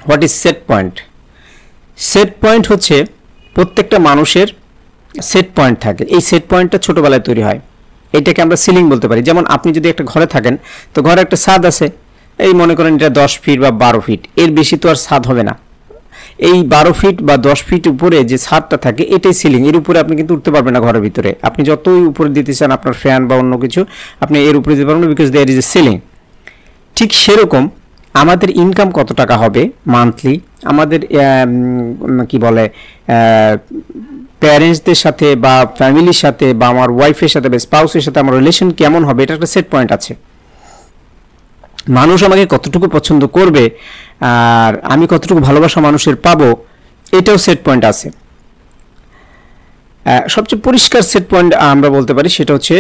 What is set point? Set point হচ্ছে প্রত্যেকটা মানুষের সেট পয়েন্ট থাকে। এই সেট পয়েন্টটা ছোটোবেলায় তৈরি হয়, এটাকে আমরা সিলিং বলতে পারি। যেমন আপনি যদি একটা ঘরে থাকেন, তো ঘরে একটা ছাদ আছে, এই মনে করেন এটা 10 ফিট বা 12 ফিট, এর বেশি তো আর ছাদ হবে না। এই 12 ফিট বা 10 ফিট উপরে যে ছাদটা থাকে এটাই সিলিং, এর উপরে আপনি কিন্তু উঠতে পারবেন না ঘরের ভিতরে। আপনি যতই উপরে দিতে চান আপনার ফ্যান বা অন্য কিছু, আপনি এর উপরে দিতে পারবেন না, because there is a ceiling. ঠিক সেরকম আমাদের ইনকাম কত টাকা হবে মান্থলি, আমাদের কি বলে প্যারেন্টসদের সাথে বা ফ্যামিলির সাথে বা আমার ওয়াইফের সাথে বা স্পাউসের সাথে আমার রিলেশন কেমন হবে, এটা একটা সেট পয়েন্ট আছে। মানুষ আমাকে কতটুকু পছন্দ করবে আর আমি কতটুকু ভালোবাসা মানুষের পাবো, এটাও সেট পয়েন্ট আছে। সবচেয়ে পরিষ্কার সেট পয়েন্ট আমরা বলতে পারি সেটা হচ্ছে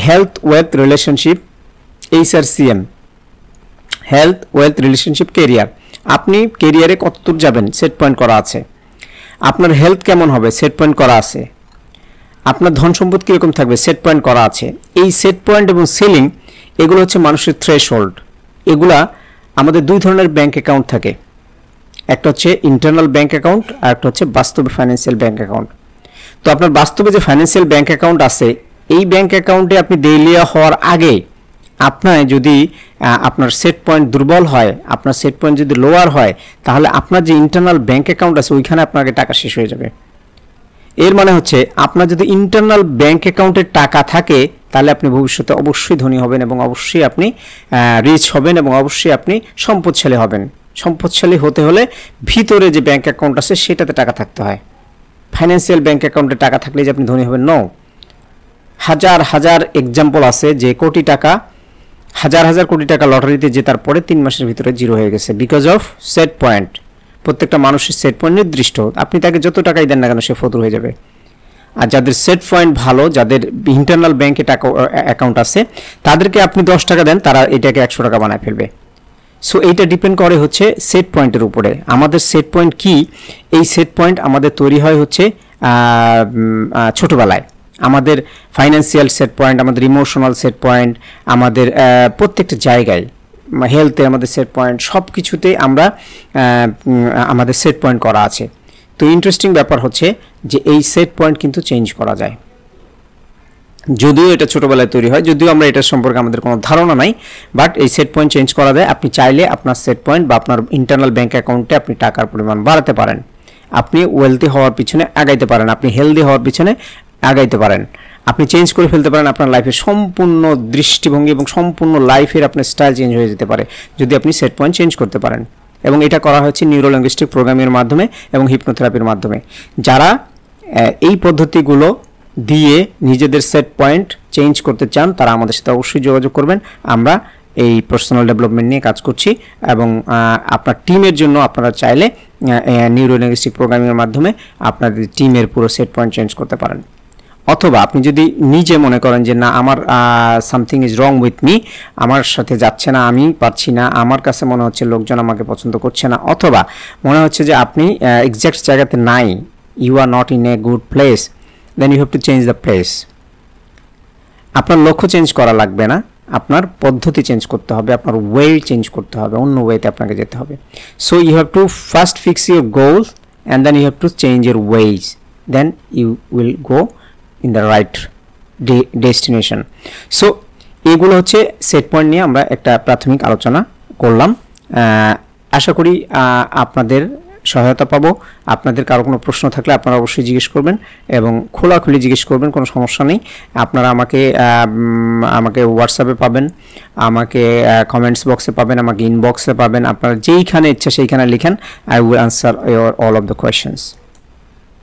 health, wealth, relationship, HRCM, health, wealth, relationship, career. আপনি কেরিয়ারে কতদূর যাবেন সেট পয়েন্ট করা আছে। আপনার হেলথ কেমন হবে সেট পয়েন্ট করা আছে। আপনার ধন সম্পদ কীরকম থাকবে সেট পয়েন্ট করা আছে। এই সেট পয়েন্ট এবং সিলিং এগুলো হচ্ছে মানুষের থ্রেশহোল্ড। এগুলা আমাদের দুই ধরনের ব্যাংক অ্যাকাউন্ট থাকে, একটা হচ্ছে ইন্টারনাল ব্যাংক অ্যাকাউন্ট আর একটা হচ্ছে বাস্তবে ফাইন্যান্সিয়াল ব্যাংক অ্যাকাউন্ট। তো আপনার বাস্তবে যে ফাইন্যান্সিয়াল ব্যাংক অ্যাকাউন্ট আছে, এই ব্যাংক অ্যাকাউন্টে আপনি দেউলিয়া হওয়ার আগে আপনার যদি আপনার সেট পয়েন্ট দুর্বল হয়, আপনার সেট পয়েন্ট যদি লোয়ার হয়, তাহলে আপনার যে ইন্টারনাল ব্যাংক অ্যাকাউন্ট আছে ওইখানে আপনাকে টাকা শেষ হয়ে যাবে। এর মানে হচ্ছে আপনার যদি ইন্টারনাল ব্যাংক অ্যাকাউন্টে টাকা থাকে তাহলে আপনি ভবিষ্যতে অবশ্যই ধনী হবেন এবং অবশ্যই আপনি রিচ হবেন এবং অবশ্যই আপনি সম্পদশালী হবেন। সম্পদশালী হতে হলে ভিতরে যে ব্যাংক অ্যাকাউন্ট আছে সেটাতে টাকা থাকতে হয়। ফাইন্যান্সিয়াল ব্যাংক অ্যাকাউন্টে টাকা থাকলে যে আপনি ধনী হবেন, নো। হাজার হাজার এক্সাম্পল আছে যে কোটি টাকা, হাজার হাজার কোটি টাকা লটারিতে জেতার পরে 3 মাসের ভিতরে জিরো হয়ে গেছে, বিকজ অফ সেট পয়েন্ট। প্রত্যেকটা মানুষের সেট পয়েন্ট নির্দিষ্ট, আপনি তাকে যত টাকাই দেন না কেন সে ফতুর হয়ে যাবে। আর যাদের সেট পয়েন্ট ভালো, যাদের ইন্টারনাল ব্যাংকে টাকা অ্যাকাউন্ট আছে, তাদেরকে আপনি 10 টাকা দেন, তারা এটাকে 100 টাকা বানায় ফেলবে। সো এইটা ডিপেন্ড করে হচ্ছে সেট পয়েন্টের উপরে। আমাদের সেট পয়েন্ট কি? এই সেট পয়েন্ট আমাদের তৈরি হয় হচ্ছে ছোটোবেলায়। আমাদের ফাইন্যান্সিয়াল সেট পয়েন্ট, আমাদের ইমোশনাল সেট পয়েন্ট, আমাদের প্রত্যেকটা জায়গায়, হেলথে আমাদের সেট পয়েন্ট, সব কিছুতে আমরা আমাদের সেট পয়েন্ট করা আছে। তো ইন্টারেস্টিং ব্যাপার হচ্ছে যে এই সেট পয়েন্ট কিন্তু চেঞ্জ করা যায়, যদিও এটা ছোটোবেলায় তৈরি হয়, যদিও আমরা এটার সম্পর্কে আমাদের কোনো ধারণা নাই, বাট এই সেট পয়েন্ট চেঞ্জ করা যায়। আপনি চাইলে আপনার সেট পয়েন্ট বা আপনার ইন্টারনাল ব্যাংক অ্যাকাউন্টে আপনি টাকার পরিমাণ বাড়াতে পারেন, আপনি ওয়েলথি হওয়ার পিছনে আগাইতে পারেন, আপনি হেলদি হওয়ার পিছনে আগাইতে পারেন, আপনি চেঞ্জ করে ফেলতে পারেন আপনার লাইফের সম্পূর্ণ দৃষ্টিভঙ্গি এবং সম্পূর্ণ লাইফের আপনার স্টাইল চেঞ্জ হয়ে যেতে পারে যদি আপনি সেট পয়েন্ট চেঞ্জ করতে পারেন। এবং এটা করা হচ্ছে নিউরো লিঙ্গুইস্টিক প্রোগ্রামিংয়ের মাধ্যমে এবং হিপনোথেরাপির মাধ্যমে। যারা এই পদ্ধতিগুলো দিয়ে নিজেদের সেট পয়েন্ট চেঞ্জ করতে চান তারা আমাদের সাথে অবশ্যই যোগাযোগ করবেন। আমরা এই পার্সোনাল ডেভেলপমেন্ট নিয়ে কাজ করছি এবং আপনার টিমের জন্য আপনারা চাইলে নিউরো লিঙ্গুইস্টিক প্রোগ্রামিংয়ের মাধ্যমে আপনাদের টিমের পুরো সেট পয়েন্ট চেঞ্জ করতে পারেন। অথবা আপনি যদি নিজে মনে করেন যে না, আমার something is wrong with me, আমার সাথে যাচ্ছে না, আমি পারছি না, আমার কাছে মনে হচ্ছে লোকজন আমাকে পছন্দ করছে না, অথবা মনে হচ্ছে যে আপনি এক্স্যাক্ট জায়গাতে নাই, you are not in a good place, then you have to change the place. আপনার লক্ষ্য চেঞ্জ করা লাগবে না, আপনার পদ্ধতি চেঞ্জ করতে হবে, আপনার ওয়ে চেঞ্জ করতে হবে, অন্য ওয়েতে আপনাকে যেতে হবে। So you have to first fix your goals and then you have to change your ways, then you will go in the right destination. So এগুলো হচ্ছে সেট পয়েন্ট নিয়ে আমরা একটা প্রাথমিক আলোচনা করলাম। আশা করি আপনাদের সহায়তা পাবো। আপনাদের কারো কোনো প্রশ্ন থাকলে আপনারা অবশ্যই জিজ্ঞেস করবেন এবং খোলাখুলি জিজ্ঞেস করবেন, কোনো সমস্যা নেই। আপনারা আমাকে হোয়াটসঅ্যাপে পাবেন, আমাকে কমেন্টস বক্সে পাবেন, আমাকে ইনবক্সে পাবেন, আপনারা যেইখানে ইচ্ছা সেইখানে লিখেন, I will answer all of the questions.